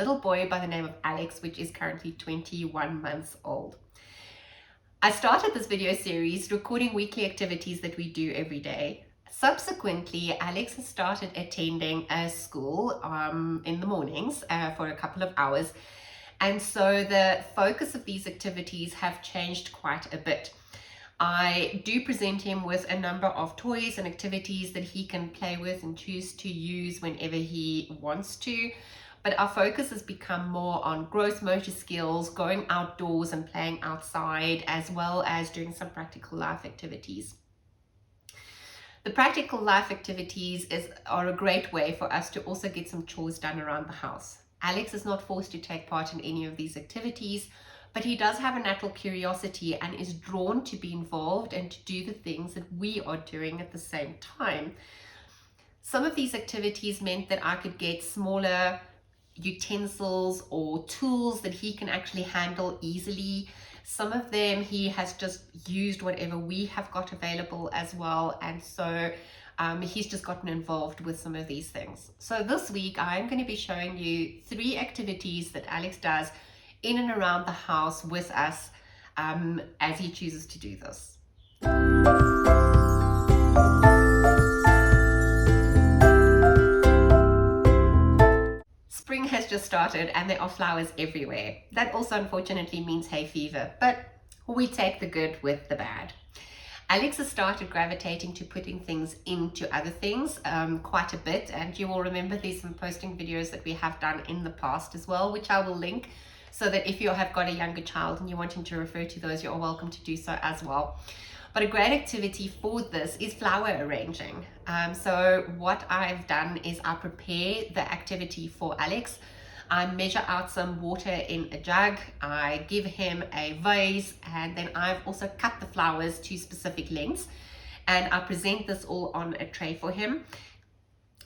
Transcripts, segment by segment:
little boy by the name of Alex, which is currently 21 months old. I started this video series recording weekly activities that we do every day. Subsequently, Alex has started attending a school in the mornings for a couple of hours. And so the focus of these activities have changed quite a bit. I do present him with a number of toys and activities that he can play with and choose to use whenever he wants to. But our focus has become more on gross motor skills, going outdoors and playing outside, as well as doing some practical life activities. The practical life activities are a great way for us to also get some chores done around the house. Alex is not forced to take part in any of these activities, but he does have a natural curiosity and is drawn to be involved and to do the things that we are doing at the same time. Some of these activities meant that I could get smaller utensils or tools that he can actually handle easily. Some of them he has just used whatever we have got available as well, and so he's just gotten involved with some of these things. So this week I'm going to be showing you 3 activities that Alex does in and around the house with us as he chooses to do this. Spring has just started and there are flowers everywhere. That also unfortunately means hay fever, but we take the good with the bad. Alex has started gravitating to putting things into other things quite a bit, and you will remember there's some posting videos that we have done in the past as well, which I will link, so that if you have got a younger child and you're wanting to refer to those, you're welcome to do so as well. But a great activity for this is flower arranging. So what I've done is I prepare the activity for Alex. I measure out some water in a jug, I give him a vase, and then I've also cut the flowers to specific lengths, and I present this all on a tray for him.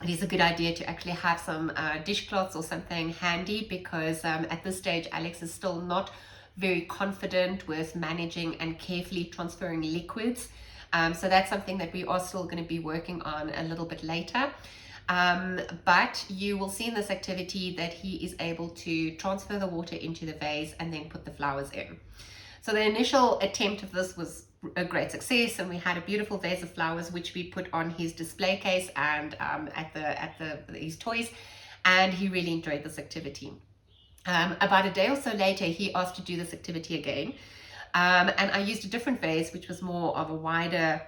It is a good idea to actually have some dishcloths or something handy, because at this stage Alex is still not very confident with managing and carefully transferring liquids. So that's something that we are still going to be working on a little bit later. But you will see in this activity that he is able to transfer the water into the vase and then put the flowers in. So the initial attempt of this was a great success, and we had a beautiful vase of flowers which we put on his display case and at his toys, and he really enjoyed this activity. About a day or so later, he asked to do this activity again, and I used a different vase which was more of a wider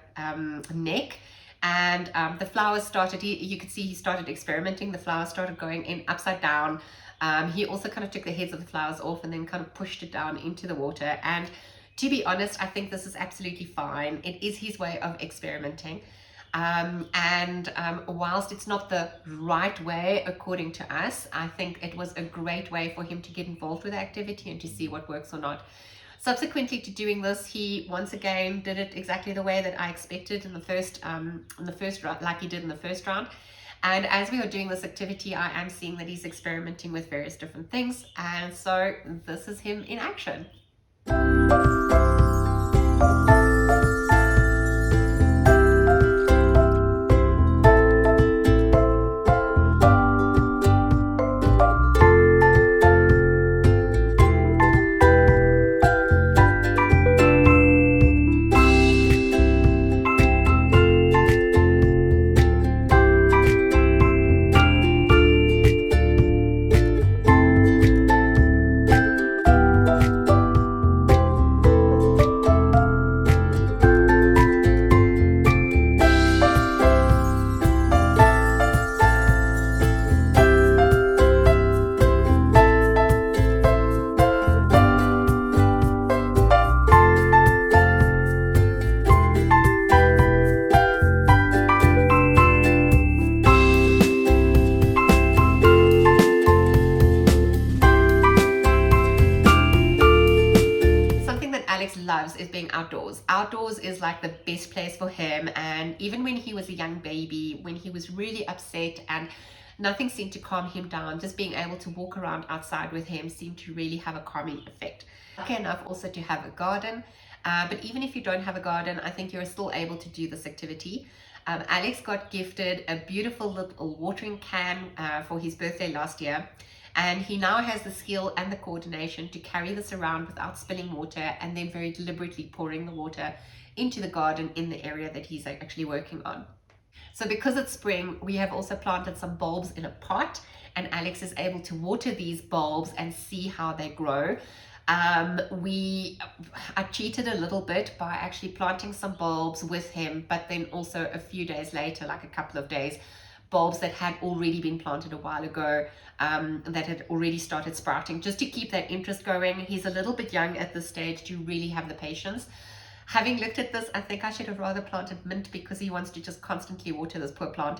neck, and the flowers started, you could see he started experimenting. The flowers started going in upside down. He also kind of took the heads of the flowers off and then kind of pushed it down into the water, and to be honest, I think this is absolutely fine. It is his way of experimenting. Whilst it's not the right way according to us, I think it was a great way for him to get involved with the activity and to see what works or not. Subsequently to doing this, he once again did it exactly the way that I expected in the first round, like he did in the first round. And as we are doing this activity, I am seeing that he's experimenting with various different things, and so this is him in action. Loves is being outdoors. Outdoors is like the best place for him, and even when he was a young baby, when he was really upset and nothing seemed to calm him down, just being able to walk around outside with him seemed to really have a calming effect. Lucky enough also to have a garden, but even if you don't have a garden, I think you're still able to do this activity. Alex got gifted a beautiful little watering can for his birthday last year, And he now has the skill and the coordination to carry this around without spilling water, and then very deliberately pouring the water into the garden in the area that he's actually working on. So because it's spring, we have also planted some bulbs in a pot, and Alex is able to water these bulbs and see how they grow. I cheated a little bit by actually planting some bulbs with him, but then also a few days later, like a couple of days, bulbs that had already been planted a while ago, that had already started sprouting, just to keep that interest going. He's a little bit young at this stage to really have the patience. Having looked at this, I think I should have rather planted mint, because he wants to just constantly water this poor plant.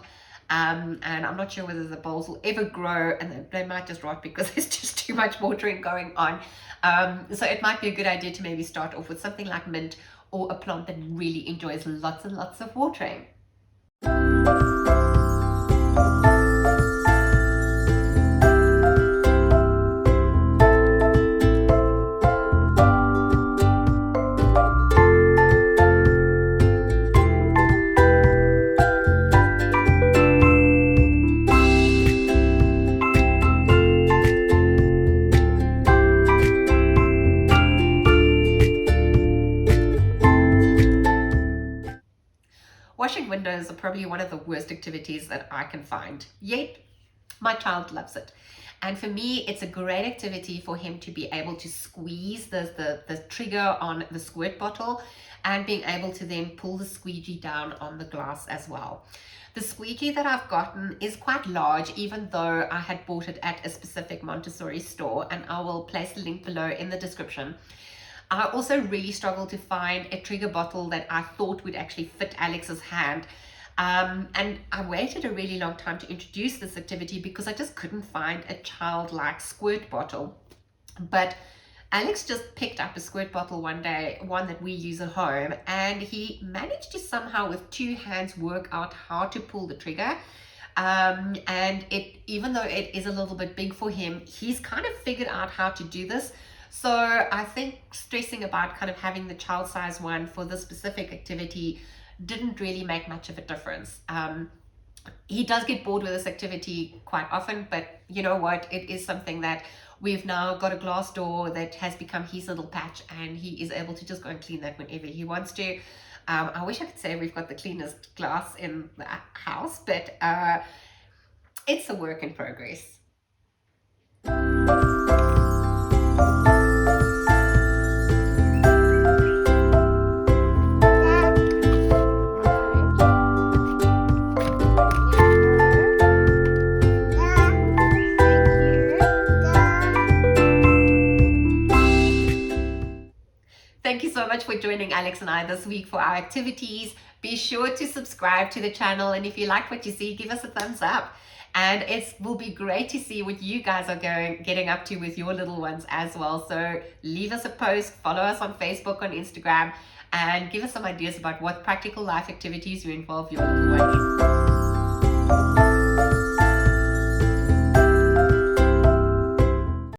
And I'm not sure whether the bulbs will ever grow, and they might just rot because there's just too much watering going on. So it might be a good idea to maybe start off with something like mint, or a plant that really enjoys lots and lots of watering. Washing windows are probably one of the worst activities that I can find, yet my child loves it. And for me, it's a great activity for him to be able to squeeze the trigger on the squirt bottle, and being able to then pull the squeegee down on the glass as well. The squeegee that I've gotten is quite large, even though I had bought it at a specific Montessori store, and I will place the link below in the description. I also really struggled to find a trigger bottle that I thought would actually fit Alex's hand. And I waited a really long time to introduce this activity because I just couldn't find a childlike squirt bottle. But Alex just picked up a squirt bottle one day, one that we use at home, and he managed to somehow with two hands work out how to pull the trigger. And even though it is a little bit big for him, he's kind of figured out how to do this. So I think stressing about kind of having the child size one for this specific activity didn't really make much of a difference. He does get bored with this activity quite often, but you know what? It is something that we've now got a glass door that has become his little patch, and he is able to just go and clean that whenever he wants to. I wish I could say we've got the cleanest glass in the house, but it's a work in progress. Thank you so much for joining Alex and I this week for our activities. Be sure to subscribe to the channel, and if you like what you see, give us a thumbs up. And it will be great to see what you guys are getting up to with your little ones as well. So leave us a post, follow us on Facebook, on Instagram, and give us some ideas about what practical life activities you involve your little ones in.